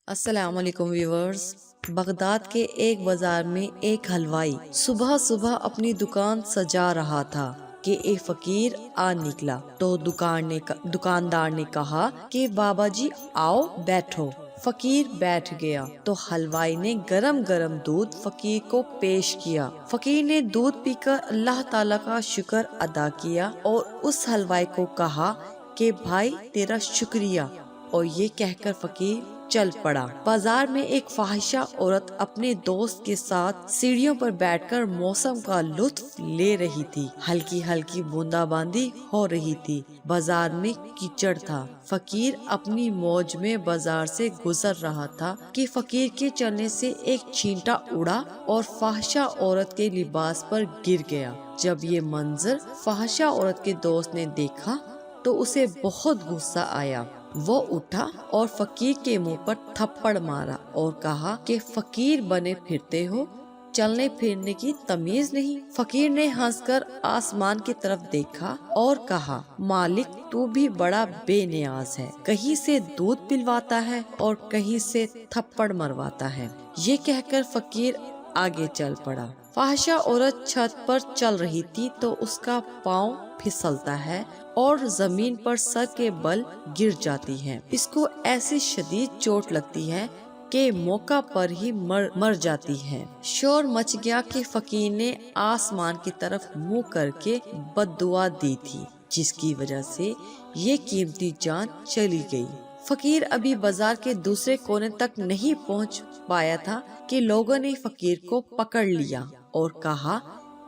السلام علیکم viewers. Baghdad کے ایک بازار میں ایک حلوائی صبح صبح اپنی دکان سجا رہا تھا کہ ایک فقیر آ نکلا تو دکاندار نے کہا کہ بابا جی آؤ بیٹھو۔ فقیر بیٹھ گیا تو حلوائی نے گرم گرم دودھ فقیر کو پیش کیا۔ فقیر نے دودھ پی کر اللہ تعالیٰ کا شکر ادا کیا اور اس حلوائی کو کہا کہ بھائی تیرا شکریہ، اور یہ کہہ کر فقیر چل پڑا۔ بازار میں ایک فاحشہ عورت اپنے دوست کے ساتھ سیڑھیوں پر بیٹھ کر موسم کا لطف لے رہی تھی۔ ہلکی ہلکی بوندا باندی ہو رہی تھی۔ بازار میں کیچڑ تھا۔ فقیر اپنی موج میں بازار سے گزر رہا تھا کہ فقیر کے چلنے سے ایک چینٹا اڑا اور فاحشہ عورت کے لباس پر گر گیا۔ جب یہ منظر فاحشہ عورت کے دوست نے دیکھا تو اسے بہت غصہ آیا۔ وہ اٹھا اور فقیر کے منہ پر تھپڑ مارا اور کہا کہ فقیر بنے پھرتے ہو، چلنے پھرنے کی تمیز نہیں۔ فقیر نے ہنس کر آسمان کی طرف دیکھا اور کہا مالک تو بھی بڑا بے نیاز ہے، کہیں سے دودھ پلواتا ہے اور کہیں سے تھپڑ مرواتا ہے۔ یہ کہہ کر فقیر آگے چل پڑا۔ فاحشہ عورت چھت پر چل رہی تھی تو اس کا پاؤں پھسلتا ہے اور زمین پر سر کے بل گر جاتی ہے۔ اس کو ایسی شدید چوٹ لگتی ہے کہ موقع پر ہی مر جاتی ہے۔ شور مچ گیا کہ فقیر نے آسمان کی طرف منہ کر کے بد دعا دی تھی، جس کی وجہ سے یہ قیمتی جان چلی گئی۔ فقیر ابھی بازار کے دوسرے کونے تک نہیں پہنچ پایا تھا کہ لوگوں نے فقیر کو پکڑ لیا اور کہا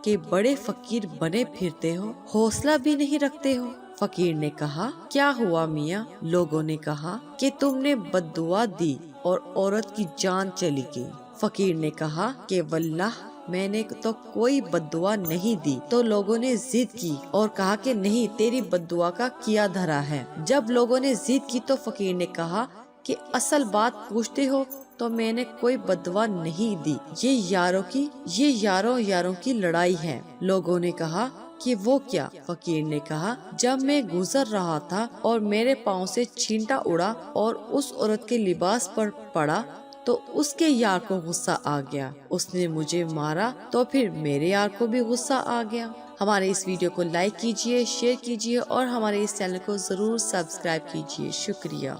کہ بڑے فقیر بنے پھرتے ہو، حوصلہ بھی نہیں رکھتے ہو۔ فقیر نے کہا کیا ہوا میاں؟ لوگوں نے کہا کہ تم نے بد دعا دی اور عورت کی جان چلی گئی۔ فقیر نے کہا کہ واللہ میں نے تو کوئی بد دعا نہیں دی۔ تو لوگوں نے ضد کی اور کہا کہ نہیں، تیری بد دعا کا کیا دھرا ہے۔ جب لوگوں نے ضد کی تو فقیر نے کہا کہ اصل بات پوچھتے ہو تو میں نے کوئی بد دعا نہیں دی، یہ یاروں کی لڑائی ہے۔ لوگوں نے کہا کہ وہ کیا؟ فقیر نے کہا جب میں گزر رہا تھا اور میرے پاؤں سے چینٹا اڑا اور اس عورت کے لباس پر پڑا تو اس کے یار کو غصہ آ گیا، اس نے مجھے مارا تو پھر میرے یار کو بھی غصہ آ گیا۔ ہمارے اس ویڈیو کو لائک کیجئے، شیئر کیجئے اور ہمارے اس چینل کو ضرور سبسکرائب کیجئے۔ شکریہ۔